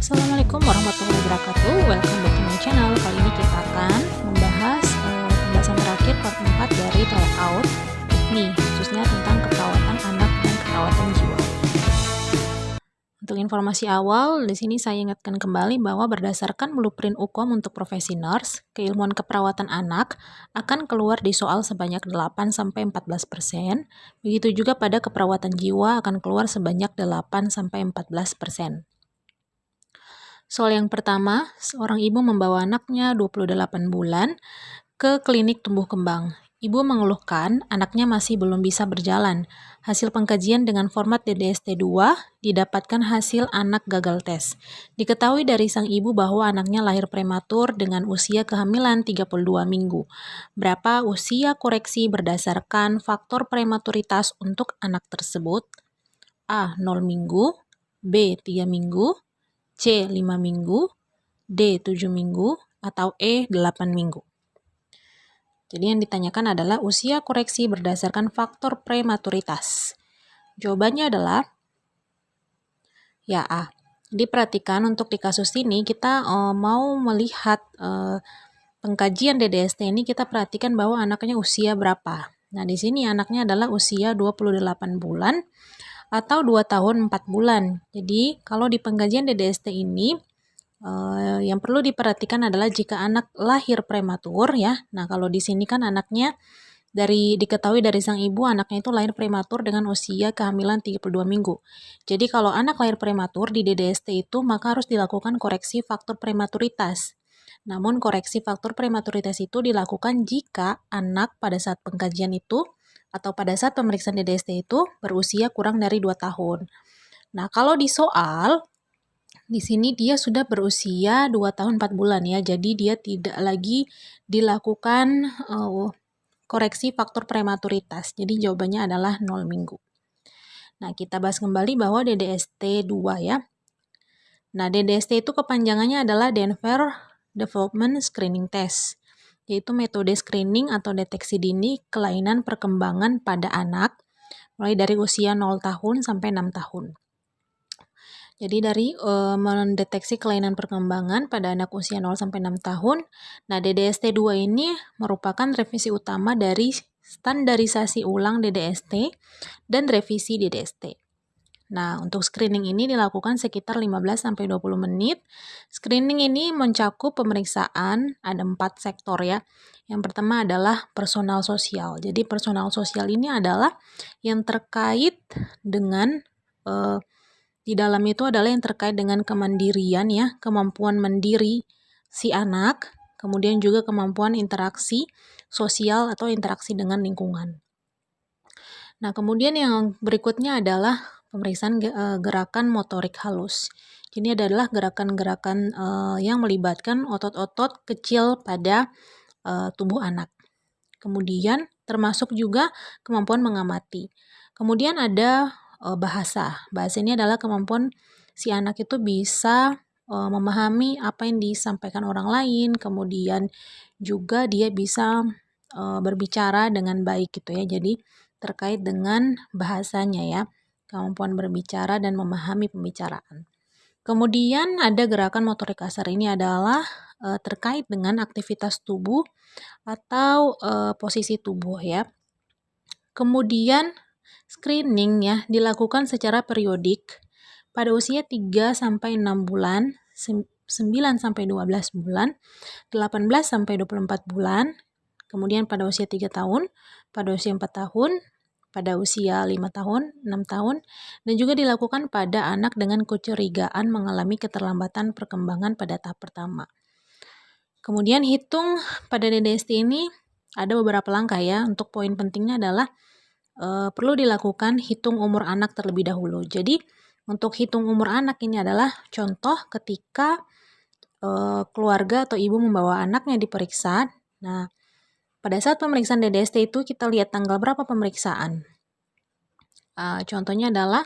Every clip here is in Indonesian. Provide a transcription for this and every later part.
Assalamualaikum warahmatullahi wabarakatuh. Welcome back to my channel. Kali ini kita akan membahas pembahasan terakhir part 4 dari tryout nih, khususnya tentang keperawatan anak dan keperawatan jiwa. Untuk informasi awal, di sini saya ingatkan kembali bahwa berdasarkan blueprint UKOM untuk profesi nurse, keilmuan keperawatan anak akan keluar di soal sebanyak 8-14%. Begitu juga pada keperawatan jiwa akan keluar sebanyak 8-14%. Soal yang pertama, seorang ibu membawa anaknya 28 bulan ke klinik tumbuh kembang. Ibu mengeluhkan anaknya masih belum bisa berjalan. Hasil pengkajian dengan format DDST-2 didapatkan hasil anak gagal tes. Diketahui dari sang ibu bahwa anaknya lahir prematur dengan usia kehamilan 32 minggu. Berapa usia koreksi berdasarkan faktor prematuritas untuk anak tersebut? A. 0 minggu, B. 3 minggu, C. 5 minggu, D. 7 minggu, atau E. 8 minggu. Jadi yang ditanyakan adalah usia koreksi berdasarkan faktor prematuritas. Jawabannya adalah ya A. Diperhatikan untuk di kasus ini kita mau melihat pengkajian DDST ini, kita perhatikan bahwa anaknya usia berapa. Nah, di sini anaknya adalah usia 28 bulan atau 2 tahun 4 bulan. Jadi, kalau di pengkajian DDST ini, yang perlu diperhatikan adalah jika anak lahir prematur ya. Nah, kalau di sini kan anaknya diketahui dari sang ibu anaknya itu lahir prematur dengan usia kehamilan 32 minggu. Jadi kalau anak lahir prematur di DDST itu maka harus dilakukan koreksi faktor prematuritas. Namun koreksi faktor prematuritas itu dilakukan jika anak pada saat pengkajian itu atau pada saat pemeriksaan DDST itu berusia kurang dari 2 tahun. Nah, kalau di soal di sini dia sudah berusia 2 tahun 4 bulan ya, jadi dia tidak lagi dilakukan koreksi faktor prematuritas. Jadi jawabannya adalah 0 minggu. Nah, kita bahas kembali bahwa DDST 2 ya. Nah, DDST itu kepanjangannya adalah Denver Development Screening Test, yaitu metode screening atau deteksi dini kelainan perkembangan pada anak mulai dari usia 0 tahun sampai 6 tahun. Jadi dari mendeteksi kelainan perkembangan pada anak usia 0 sampai 6 tahun. Nah, DDST-2 ini merupakan revisi utama dari standarisasi ulang DDST dan revisi DDST. Nah, untuk screening ini dilakukan sekitar 15 sampai 20 menit. Screening ini mencakup pemeriksaan ada 4 sektor ya. Yang pertama adalah personal sosial. Jadi personal sosial ini adalah yang terkait dengan di dalam itu adalah yang terkait dengan kemandirian ya, kemampuan mandiri si anak, kemudian juga kemampuan interaksi sosial atau interaksi dengan lingkungan. Nah, kemudian yang berikutnya adalah pemeriksaan gerakan motorik halus. Ini adalah gerakan-gerakan yang melibatkan otot-otot kecil pada tubuh anak. Kemudian termasuk juga kemampuan mengamati. Kemudian ada bahasa. Bahasa ini adalah kemampuan si anak itu bisa memahami apa yang disampaikan orang lain, kemudian juga dia bisa berbicara dengan baik gitu ya. Jadi terkait dengan bahasanya ya, kemampuan berbicara dan memahami pembicaraan. Kemudian ada gerakan motorik kasar, ini adalah terkait dengan aktivitas tubuh atau posisi tubuh ya. Kemudian screening ya dilakukan secara periodik pada usia 3 sampai 6 bulan, 9 sampai 12 bulan, 18 sampai 24 bulan, kemudian pada usia 3 tahun, pada usia 4 tahun, pada usia 5 tahun, 6 tahun, dan juga dilakukan pada anak dengan kecurigaan mengalami keterlambatan perkembangan pada tahap pertama. Kemudian hitung pada DDST ini ada beberapa langkah ya. Untuk poin pentingnya adalah perlu dilakukan hitung umur anak terlebih dahulu. Jadi untuk hitung umur anak ini adalah contoh ketika keluarga atau ibu membawa anaknya diperiksa. Nah, pada saat pemeriksaan DDST itu kita lihat tanggal berapa pemeriksaan. Contohnya adalah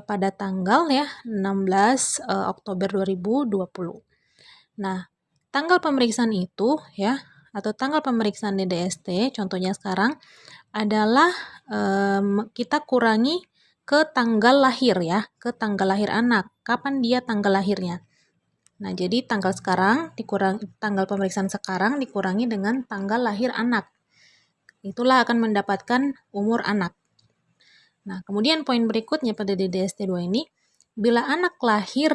pada tanggal ya 16 Oktober 2020. Nah, tanggal pemeriksaan itu ya atau tanggal pemeriksaan DDST contohnya sekarang adalah kita kurangi ke tanggal lahir ya, ke tanggal lahir anak. Kapan dia tanggal lahirnya? Nah, jadi tanggal pemeriksaan sekarang dikurangi dengan tanggal lahir anak. Itulah akan mendapatkan umur anak. Nah, kemudian poin berikutnya pada DDST2 ini, bila anak lahir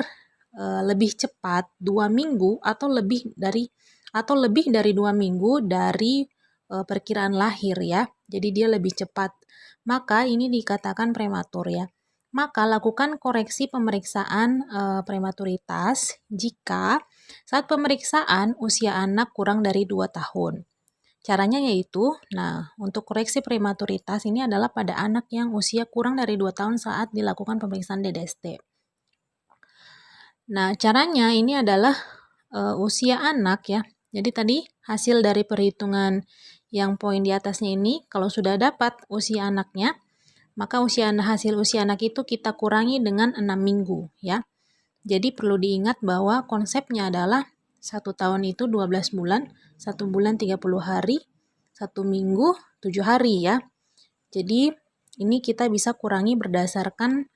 lebih cepat 2 minggu atau lebih dari 2 minggu dari perkiraan lahir ya. Jadi dia lebih cepat. Maka ini dikatakan prematur ya. Maka lakukan koreksi pemeriksaan prematuritas jika saat pemeriksaan usia anak kurang dari 2 tahun. Caranya yaitu, untuk koreksi prematuritas ini adalah pada anak yang usia kurang dari 2 tahun saat dilakukan pemeriksaan DDST. Nah, caranya ini adalah usia anak ya. Jadi tadi hasil dari perhitungan yang poin di atasnya ini, kalau sudah dapat usia anaknya, maka hasil usia anak itu kita kurangi dengan 6 minggu ya. Jadi perlu diingat bahwa konsepnya adalah 1 tahun itu 12 bulan, 1 bulan 30 hari, 1 minggu 7 hari ya. Jadi ini kita bisa kurangi berdasarkan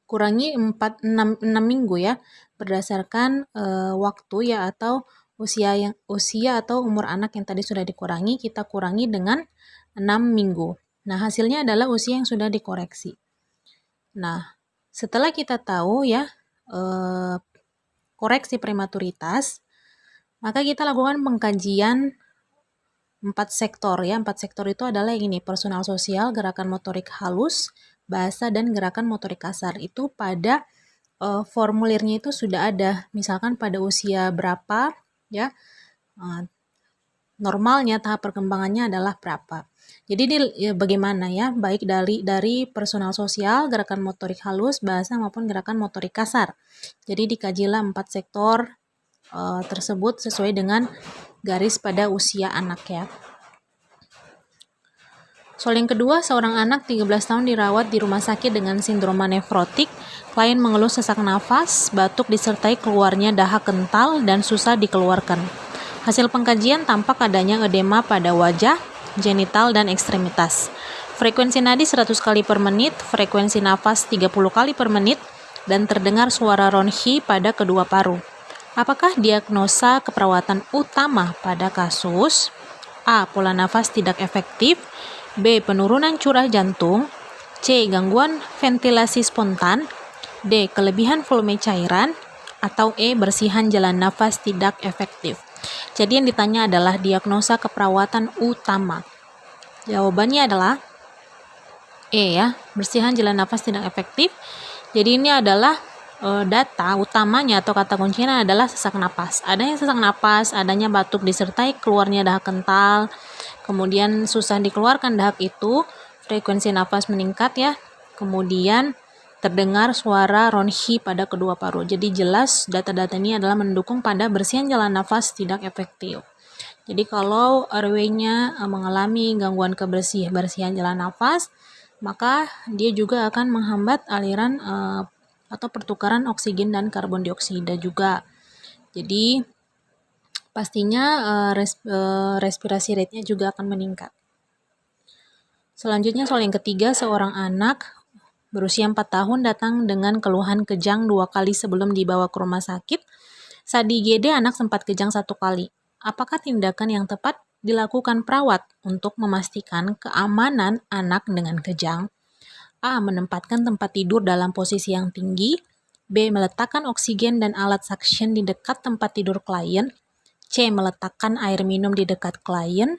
6 minggu ya, berdasarkan waktu ya atau usia atau umur anak yang tadi sudah dikurangi, kita kurangi dengan 6 minggu. Nah, hasilnya adalah usia yang sudah dikoreksi. Nah, setelah kita tahu ya koreksi prematuritas, maka kita lakukan pengkajian 4 sektor ya. 4 sektor itu adalah yang ini, personal sosial, gerakan motorik halus, bahasa, dan gerakan motorik kasar. Itu pada formulirnya itu sudah ada, misalkan pada usia berapa ya, normalnya tahap perkembangannya adalah berapa. Jadi bagaimana ya, baik dari personal sosial, gerakan motorik halus, bahasa, maupun gerakan motorik kasar. Jadi dikajilah 4 sektor tersebut sesuai dengan garis pada usia anak ya. Soal yang kedua, seorang anak 13 tahun dirawat di rumah sakit dengan sindroma nefrotik. Klien mengeluh sesak nafas, batuk disertai keluarnya dahak kental dan susah dikeluarkan. Hasil pengkajian tampak adanya edema pada wajah, genital, dan ekstremitas. Frekuensi nadi 100 kali per menit, frekuensi nafas 30 kali per menit, dan terdengar suara ronhi pada kedua paru. Apakah diagnosa keperawatan utama pada kasus A. Pola nafas tidak efektif, B. Penurunan curah jantung, C. Gangguan ventilasi spontan, D. Kelebihan volume cairan, atau E. Bersihan jalan nafas tidak efektif. Jadi yang ditanya adalah diagnosa keperawatan utama. Jawabannya adalah E ya, bersihan jalan nafas tidak efektif. Jadi ini adalah data utamanya atau kata kuncinya adalah sesak napas. Adanya sesak napas, adanya batuk disertai keluarnya dahak kental, kemudian susah dikeluarkan dahak itu, frekuensi nafas meningkat ya, kemudian terdengar suara ronhi pada kedua paru. Jadi jelas data-data ini adalah mendukung pada bersihan jalan nafas tidak efektif. Jadi kalau RW-nya mengalami gangguan bersihan jalan nafas, maka dia juga akan menghambat aliran atau pertukaran oksigen dan karbon dioksida juga. Jadi pastinya respirasi rate-nya juga akan meningkat. Selanjutnya soal yang ketiga, seorang anak berusia 4 tahun datang dengan keluhan kejang 2 kali sebelum dibawa ke rumah sakit. Saat di IGD anak sempat kejang 1 kali. Apakah tindakan yang tepat dilakukan perawat untuk memastikan keamanan anak dengan kejang? A. Menempatkan tempat tidur dalam posisi yang tinggi. B. Meletakkan oksigen dan alat suction di dekat tempat tidur klien. C. Meletakkan air minum di dekat klien.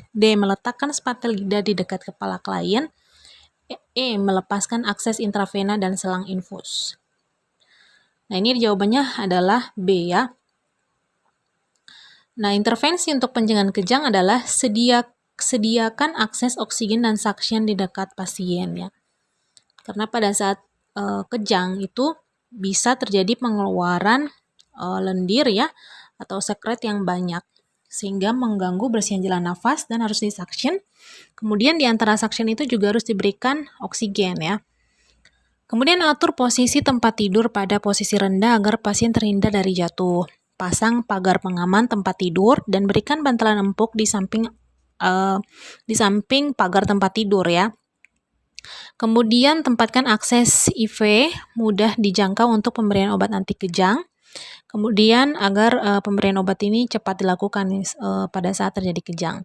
D. Meletakkan spatel lidah di dekat kepala klien. E. Melepaskan akses intravena dan selang infus. Nah, ini jawabannya adalah B ya. Nah, intervensi untuk pencegahan kejang adalah sediakan akses oksigen dan suction di dekat pasien ya. Karena pada saat kejang itu bisa terjadi pengeluaran lendir ya atau sekret yang banyak sehingga mengganggu bersihan jalan nafas dan harus disuction. Kemudian di antara suction itu juga harus diberikan oksigen ya. Kemudian atur posisi tempat tidur pada posisi rendah agar pasien terhindar dari jatuh. Pasang pagar pengaman tempat tidur dan berikan bantalan empuk di samping pagar tempat tidur ya. Kemudian tempatkan akses IV mudah dijangkau untuk pemberian obat anti kejang. Kemudian agar pemberian obat ini cepat dilakukan pada saat terjadi kejang.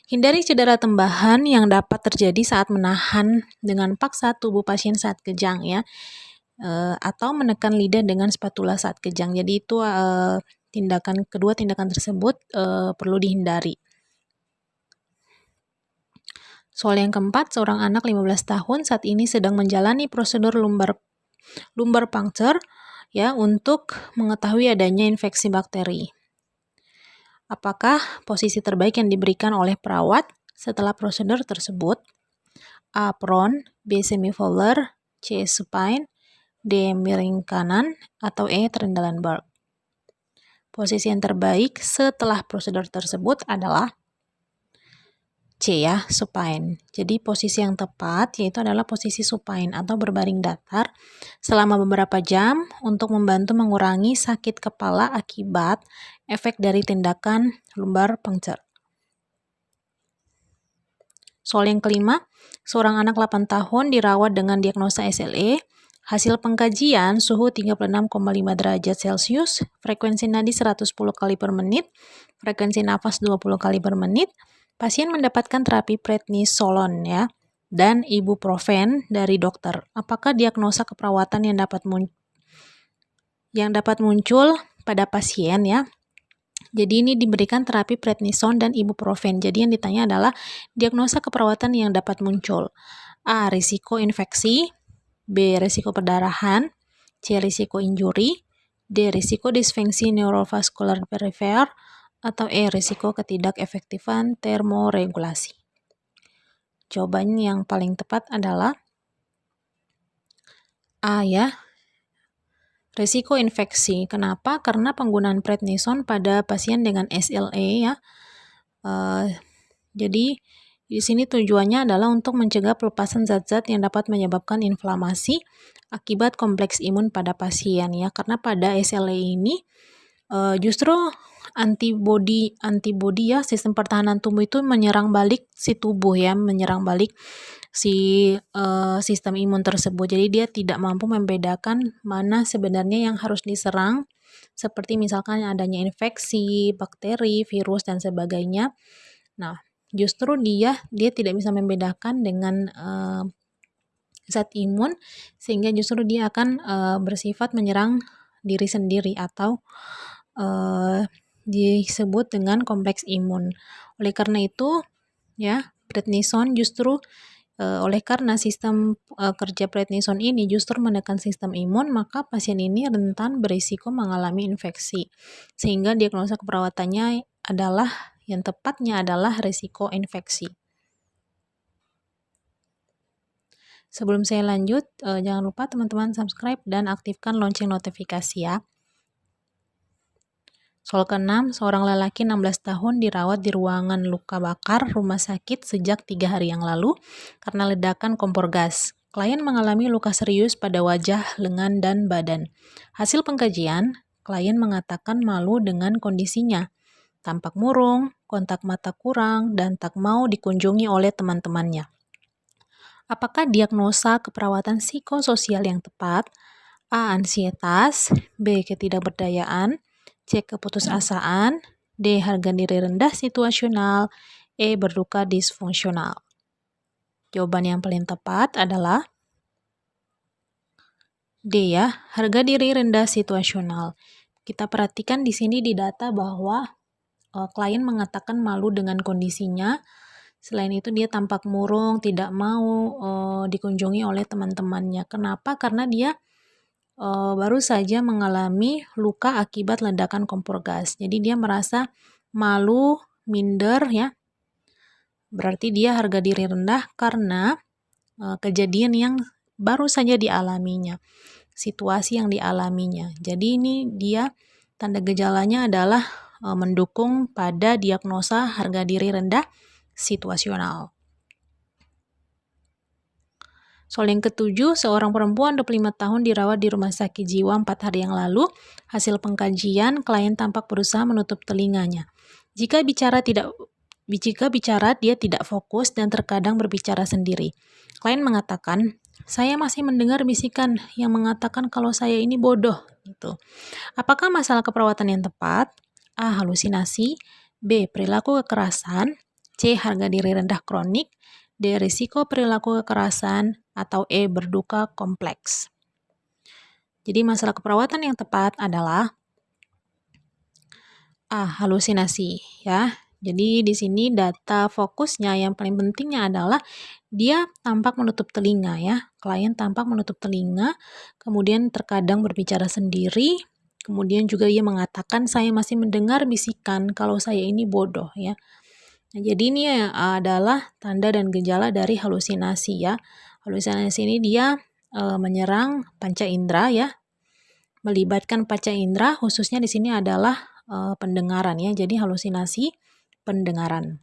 Hindari cedera tambahan yang dapat terjadi saat menahan dengan paksa tubuh pasien saat kejang ya, atau menekan lidah dengan spatula saat kejang. Jadi itu kedua tindakan tersebut perlu dihindari. Soal yang keempat, seorang anak 15 tahun saat ini sedang menjalani prosedur lumbar puncture ya untuk mengetahui adanya infeksi bakteri. Apakah posisi terbaik yang diberikan oleh perawat setelah prosedur tersebut? A. Prone, B. Semi-volar, C. supine, D. miring kanan, atau E. terendal lumbar. Posisi yang terbaik setelah prosedur tersebut adalah C ya, supine. Jadi posisi yang tepat yaitu adalah posisi supine atau berbaring datar selama beberapa jam untuk membantu mengurangi sakit kepala akibat efek dari tindakan lumbar puncture. Soal yang kelima, seorang anak 8 tahun dirawat dengan diagnosa SLE. Hasil pengkajian suhu 36,5 derajat Celcius, frekuensi nadi 110 kali per menit, frekuensi nafas 20 kali per menit. Pasien mendapatkan terapi prednisolon ya dan ibuprofen dari dokter. Apakah diagnosa keperawatan yang dapat muncul pada pasien ya? Jadi ini diberikan terapi prednison dan ibuprofen. Jadi yang ditanya adalah diagnosa keperawatan yang dapat muncul. A. Risiko infeksi, B. Risiko perdarahan, C. Risiko injuri, D. Risiko disfungsi neurovaskular perifer, atau E. Risiko ketidakefektifan termoregulasi. Jawaban yang paling tepat adalah A ya. Risiko infeksi. Kenapa? Karena penggunaan prednison pada pasien dengan SLE ya. Jadi di sini tujuannya adalah untuk mencegah pelepasan zat-zat yang dapat menyebabkan inflamasi akibat kompleks imun pada pasien ya. Karena pada SLE ini justru antibodi ya, sistem pertahanan tubuh itu menyerang balik si tubuh ya, menyerang balik si sistem imun tersebut. Jadi dia tidak mampu membedakan mana sebenarnya yang harus diserang, seperti misalkan adanya infeksi, bakteri, virus dan sebagainya. Nah, justru dia tidak bisa membedakan dengan zat imun, sehingga justru dia akan bersifat menyerang diri sendiri atau disebut dengan kompleks imun. Oleh karena itu ya, prednison justru oleh karena sistem kerja prednison ini justru menekan sistem imun, maka pasien ini rentan berisiko mengalami infeksi. Sehingga diagnosa keperawatannya yang tepatnya adalah risiko infeksi. Sebelum saya lanjut, jangan lupa teman-teman subscribe dan aktifkan lonceng notifikasi ya. Soal ke-6, seorang lelaki 16 tahun dirawat di ruangan luka bakar rumah sakit sejak 3 hari yang lalu karena ledakan kompor gas. Klien mengalami luka serius pada wajah, lengan, dan badan. Hasil pengkajian, klien mengatakan malu dengan kondisinya. Tampak murung, kontak mata kurang, dan tak mau dikunjungi oleh teman-temannya. Apakah diagnosa keperawatan psikososial yang tepat? A. Ansietas, B. Ketidakberdayaan, C. Keputusasaan, D. Harga diri rendah situasional, E. Berduka disfungsional. Jawaban yang paling tepat adalah D ya, harga diri rendah situasional. Kita perhatikan di sini di data bahwa klien mengatakan malu dengan kondisinya. Selain itu dia tampak murung, tidak mau dikunjungi oleh teman-temannya. Kenapa? Karena dia baru saja mengalami luka akibat ledakan kompor gas. Jadi dia merasa malu, minder ya. Berarti dia harga diri rendah karena kejadian yang baru saja dialaminya, situasi yang dialaminya. Jadi ini dia tanda gejalanya adalah mendukung pada diagnosa harga diri rendah situasional. Soal yang ke-7, seorang perempuan 25 tahun dirawat di rumah sakit jiwa 4 hari yang lalu. Hasil pengkajian, klien tampak berusaha menutup telinganya. Jika bicara tidak Jika bicara, dia tidak fokus dan terkadang berbicara sendiri. Klien mengatakan, saya masih mendengar bisikan yang mengatakan kalau saya ini bodoh. Gitu. Apakah masalah keperawatan yang tepat? A. Halusinasi. B. Perilaku kekerasan. C. Harga diri rendah kronik. D. Risiko perilaku kekerasan. Atau E. Berduka kompleks. Jadi masalah keperawatan yang tepat adalah A. Halusinasi, ya. Jadi di sini data fokusnya yang paling pentingnya adalah dia tampak menutup telinga, ya. Klien tampak menutup telinga, kemudian terkadang berbicara sendiri, kemudian juga ia mengatakan saya masih mendengar bisikan kalau saya ini bodoh, ya. Nah, jadi ini adalah tanda dan gejala dari halusinasi, ya. Halusinasi ini dia menyerang panca indera, ya. Melibatkan panca indera, khususnya di sini adalah pendengaran, ya. Jadi halusinasi pendengaran.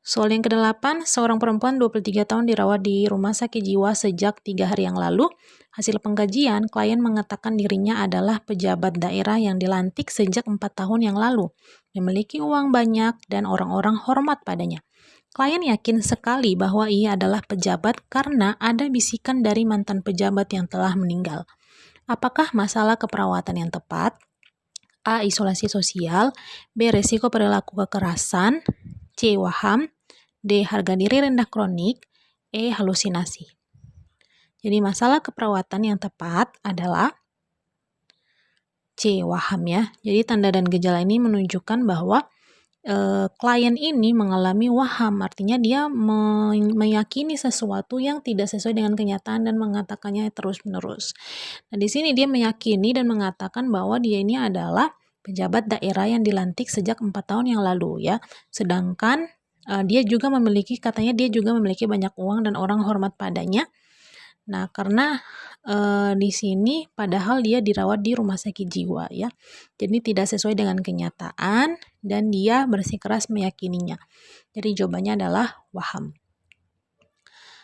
Soal yang ke-8, seorang perempuan 23 tahun dirawat di rumah sakit jiwa sejak 3 hari yang lalu. Hasil pengkajian, klien mengatakan dirinya adalah pejabat daerah yang dilantik sejak 4 tahun yang lalu, memiliki uang banyak dan orang-orang hormat padanya. Klien yakin sekali bahwa ia adalah pejabat karena ada bisikan dari mantan pejabat yang telah meninggal. Apakah masalah keperawatan yang tepat? A. Isolasi sosial. B. Resiko perilaku kekerasan. C. Waham. D. Harga diri rendah kronik. E. Halusinasi. Jadi masalah keperawatan yang tepat adalah C. Waham, ya. Jadi tanda dan gejala ini menunjukkan bahwa klien ini mengalami waham, artinya dia meyakini sesuatu yang tidak sesuai dengan kenyataan dan mengatakannya terus-menerus. Nah, di sini dia meyakini dan mengatakan bahwa dia ini adalah pejabat daerah yang dilantik sejak 4 tahun yang lalu, ya. Sedangkan katanya dia juga memiliki banyak uang dan orang hormat padanya. Nah, karena di sini padahal dia dirawat di rumah sakit jiwa, ya. Jadi tidak sesuai dengan kenyataan dan dia bersikeras meyakininya. Jadi jawabannya adalah waham.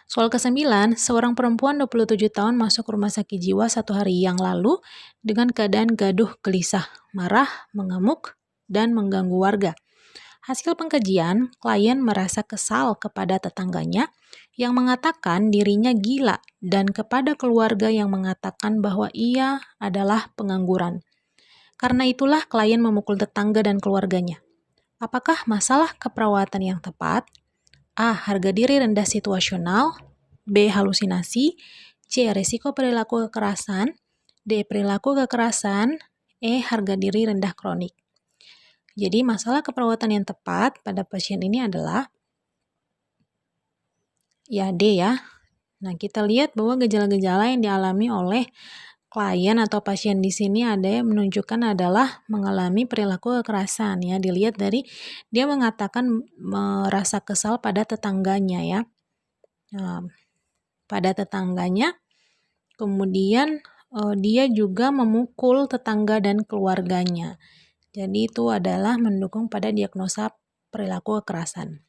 Soal ke-9, seorang perempuan 27 tahun masuk rumah sakit jiwa 1 hari yang lalu dengan keadaan gaduh gelisah, marah, mengamuk, dan mengganggu warga. Hasil pengkajian, klien merasa kesal kepada tetangganya yang mengatakan dirinya gila dan kepada keluarga yang mengatakan bahwa ia adalah pengangguran. Karena itulah klien memukul tetangga dan keluarganya. Apakah masalah keperawatan yang tepat? A. Harga diri rendah situasional. B. Halusinasi. C. Risiko perilaku kekerasan. D. Perilaku kekerasan. E. Harga diri rendah kronik. Jadi masalah keperawatan yang tepat pada pasien ini adalah ya D, ya. Nah, kita lihat bahwa gejala-gejala yang dialami oleh klien atau pasien di sini ada yang menunjukkan adalah mengalami perilaku kekerasan, ya. Dilihat dari dia mengatakan merasa kesal pada tetangganya, ya. Nah, pada tetangganya, kemudian dia juga memukul tetangga dan keluarganya. Jadi itu adalah mendukung pada diagnosa perilaku kekerasan.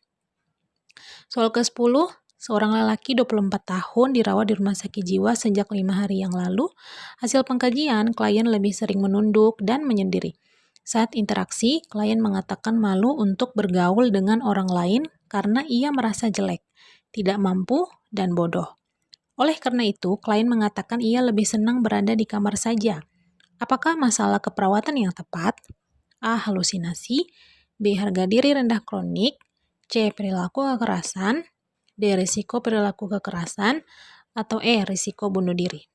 Soal ke-10, seorang lelaki 24 tahun dirawat di rumah sakit jiwa sejak 5 hari yang lalu. Hasil pengkajian, klien lebih sering menunduk dan menyendiri. Saat interaksi, klien mengatakan malu untuk bergaul dengan orang lain karena ia merasa jelek, tidak mampu, dan bodoh. Oleh karena itu, klien mengatakan ia lebih senang berada di kamar saja. Apakah masalah keperawatan yang tepat? A. Halusinasi. B. Harga diri rendah kronik. C. Perilaku kekerasan. D. Risiko perilaku kekerasan. Atau E. Risiko bunuh diri.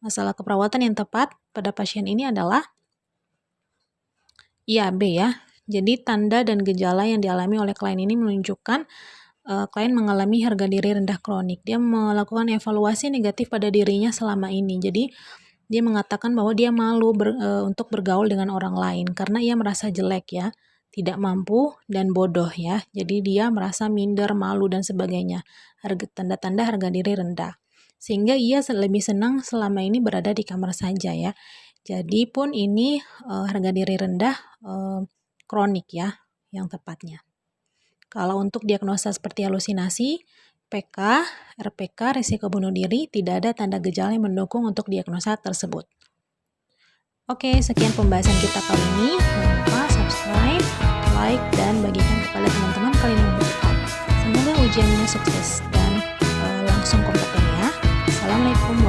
Masalah keperawatan yang tepat pada pasien ini adalah B, ya. Jadi tanda dan gejala yang dialami oleh klien ini menunjukkan klien mengalami harga diri rendah kronik. Dia melakukan evaluasi negatif pada dirinya selama ini. Jadi dia mengatakan bahwa dia malu untuk bergaul dengan orang lain karena ia merasa jelek, ya, tidak mampu dan bodoh, ya. Jadi dia merasa minder, malu dan sebagainya. Tanda-tanda harga diri rendah. Sehingga ia lebih senang selama ini berada di kamar saja, ya. Jadi pun ini harga diri rendah kronik, ya, yang tepatnya. Kalau untuk diagnosa seperti halusinasi, PK, RPK, risiko bunuh diri, tidak ada tanda gejala yang mendukung untuk diagnosa tersebut. Oke, sekian pembahasan kita kali ini. Jangan lupa subscribe, like, dan bagikan kepada teman-teman kalian yang membutuhkan. Semoga ujiannya sukses dan langsung kompeten ya. Assalamualaikum